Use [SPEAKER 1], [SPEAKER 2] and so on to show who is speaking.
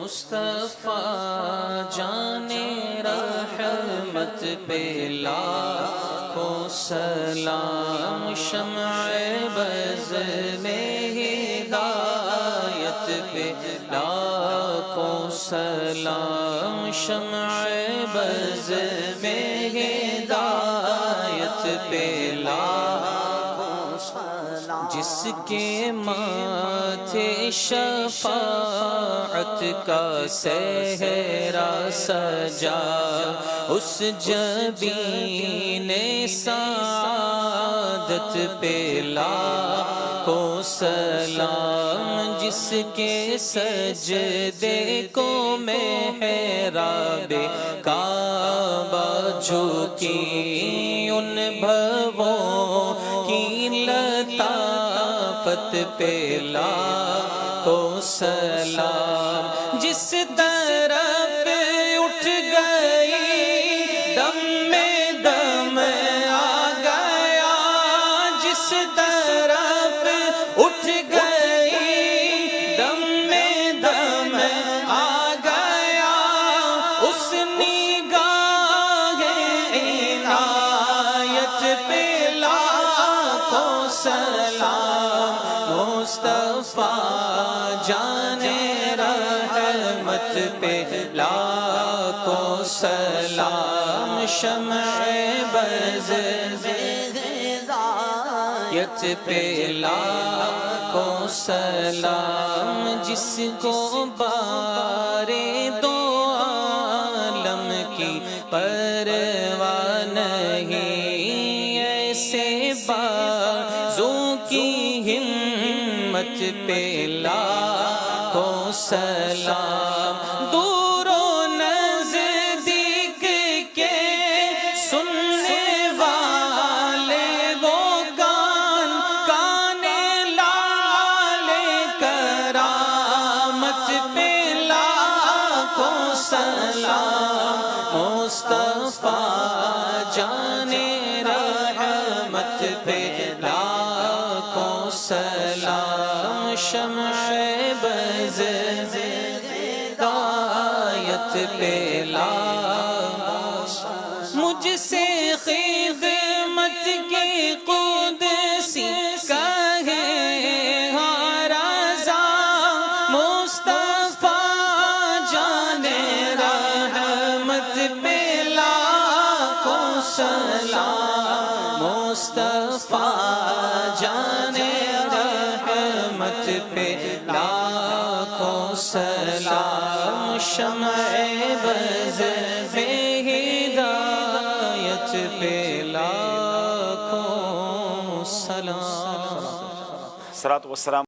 [SPEAKER 1] مصطفیٰ جان رحمت پہ لاکھوں سلام، شمع بز میں ہدایت پہ لاکھوں سلام، شمع بز میں ہدایت پہ لاکھوں سلام، جس کے ماتھے شفاعت کا صحرا سجا، اس جبین سعادت پہ لاکھوں سلام، جس کے سجدے کو محراب کعبہ جھکی، ان بھووں کی لطافت پہ لاکھوں سلام، جس طرف اٹھ گئی دم میں دم آ گیا، جس طرف اٹھ گئی دم میں دم آ گیا، اس نگاہ عنایت پہ لاکھوں سلام، مصطفیٰ جان رحمت پہ لاکھوں سلام، شمع بز ہدایت پہ لاکھوں سلام، جس کو بارے دو عالم کی پرواہ نہیں، ایسے بازوں کی ہمت پہ لاکھوں سلام، دور و نزدیک کے سننے والے وہ کان لال کرامت پہ لاکھوں سلام، مصطفیٰ جان رحمت پہ لاکھوں سلام، شمع بز ہدایت پہ لاکھوں سلام، مجھ سے خدمت کی قدسی کہے ہر رضا، مصطفیٰ جان رحمت پہ لاکھوں سلام، مصطفیٰ جان رحمت پہ لاکھوں سلام، شمع بز میں ہدایت پہ لاکھوں سلام۔
[SPEAKER 2] الصلاۃ والسلام